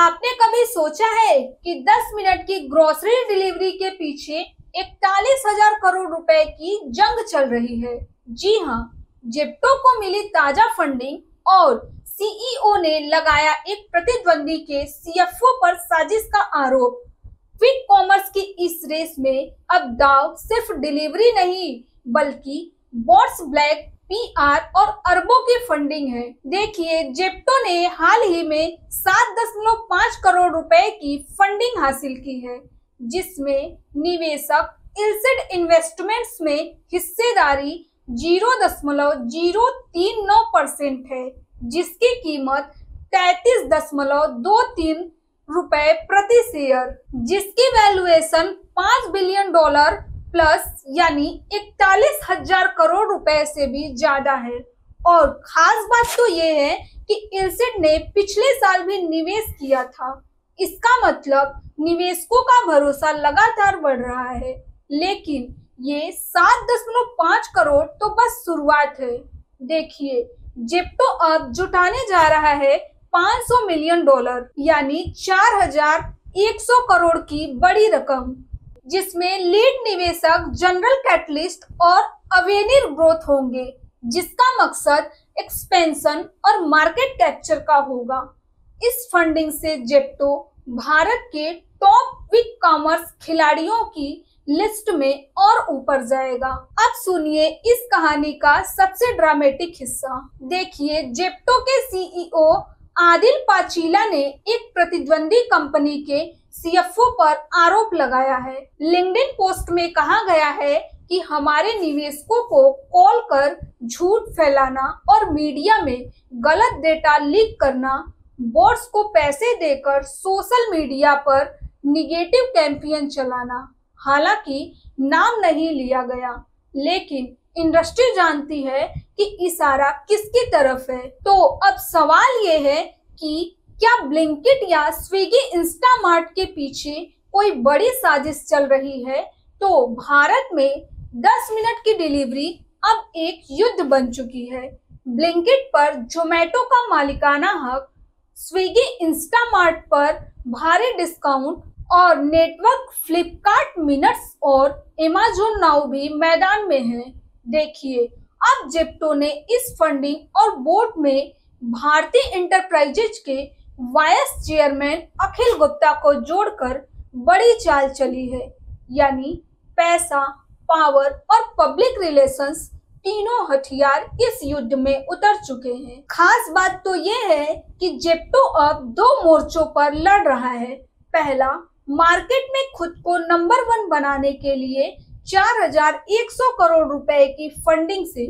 आपने कभी सोचा है कि 10 मिनट की ग्रोसरी डिलीवरी के पीछे 41,000 करोड़ रुपए की जंग चल रही है? जी हाँ, जेप्टो को मिली ताजा फंडिंग और सीईओ ने लगाया एक प्रतिद्वंदी के सीएफओ पर साजिश का आरोप। क्विक कॉमर्स की इस रेस में अब दाव सिर्फ डिलीवरी नहीं बल्कि बॉट्स, ब्लैक पीआर और अरबों की फंडिंग है। देखिए, जेप्टो ने हाल ही में 7.5 करोड़ रुपए की फंडिंग हासिल की है, जिसमें निवेशक इलसिड इन्वेस्टमेंट्स में हिस्सेदारी 0.039% है, जिसकी कीमत 33.23 रुपए प्रति शेयर, जिसकी वैल्यूएशन $5 बिलियन प्लस यानी 41,000 करोड़ रुपए से भी ज्यादा है। और खास बात तो ये है कि इलसिड ने पिछले साल भी निवेश किया था। इसका मतलब निवेशकों का भरोसा लगातार बढ़ रहा है, लेकिन ये 7.5 करोड़ तो बस शुरुआत है। देखिए, जेप्टो अब जुटाने जा रहा है $500 मिलियन यानी 4,100 करोड़ की बड़ी रकम, जिसमें लीड निवेशक जनरल कैटलिस्ट और अवेनिर ग्रोथ होंगे, जिसका मकसद एक्सपेंशन और मार्केट कैप्चर का होगा। इस फंडिंग से जेप्टो भारत के टॉप क्विक कॉमर्स खिलाड़ियों की लिस्ट में और ऊपर जाएगा। अब सुनिए इस कहानी का सबसे ड्रामेटिक हिस्सा। देखिए, जेप्टो के सीईओ आदिल पाचीला ने एक प्रतिद्वंदी कंपनी के सीएफओ पर आरोप लगाया है। लिंक्डइन पोस्ट में कहा गया है कि हमारे निवेशकों को कॉल कर झूठ फैलाना और मीडिया में गलत डेटा लीक करना, बॉट्स को पैसे देकर सोशल मीडिया पर निगेटिव कैंपेन चलाना। हालांकि नाम नहीं लिया गया, लेकिन इंडस्ट्री जानती है कि इशारा किसकी तरफ है। तो अब सवाल ये है कि क्या ब्लिंकिट या स्विगी इंस्टामार्ट के पीछे कोई बड़ी साजिश चल रही है? तो भारत में 10 मिनट की डिलीवरी अब एक युद्ध बन चुकी है। ब्लिंकिट पर जोमेटो का मालिकाना हक, स्विगी इंस्टामार्ट पर भारी डिस्काउंट और नेटवर्क फ्लिपकार्ट मिनट्स और अमेज़न नाउ भी मैदान में है। देखिए, अब जेप्टो ने इस फंडिंग और बोर्ड में भारतीय इंटरप्राइजेज के वाइस चेयरमैन अखिल गुप्ता को जोड़कर बड़ी चाल चली है, यानी पैसा, पावर और पब्लिक रिलेशंस तीनों हथियार इस युद्ध में उतर चुके हैं। खास बात तो ये है कि जेप्टो अब 2 मोर्चों पर लड़ रहा है। पहला, मार्केट में खुद को नंबर 1 बनाने के लिए 4,100 करोड़ रुपए की फंडिंग से,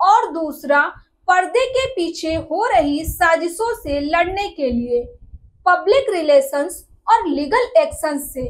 और दूसरा, पर्दे के पीछे हो रही साजिशों से लड़ने के लिए पब्लिक रिलेशंस और लीगल एक्शन से।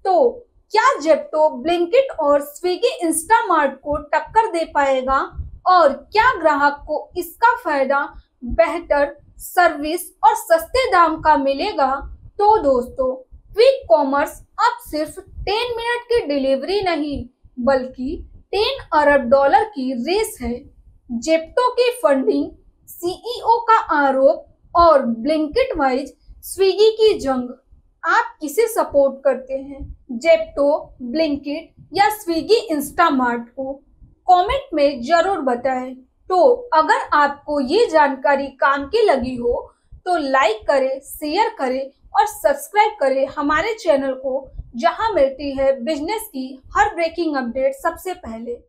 तो क्या जेप्टो ब्लिंकिट और स्विगी इंस्टामार्ट को टक्कर दे पाएगा, और क्या ग्राहक को इसका फायदा बेहतर सर्विस और सस्ते दाम का मिलेगा? तो दोस्तों, क्विक कॉमर्स अब सिर्फ 10 मिनट की डिलीवरी नहीं बल्कि $10 अरब की रेस है। जेप्टो की फंडिंग, सीईओ का आरोप और ब्लिंकिट वाइज स्विगी की जंग, आप किसे सपोर्ट करते हैं? जेप्टो, ब्लिंकिट या स्विगी इंस्टामार्ट को कमेंट में जरूर बताएं। तो अगर आपको ये जानकारी काम की लगी हो तो लाइक करें, शेयर करें और सब्सक्राइब करें हमारे चैनल को, जहां मिलती है बिजनेस की हर ब्रेकिंग अपडेट सबसे पहले।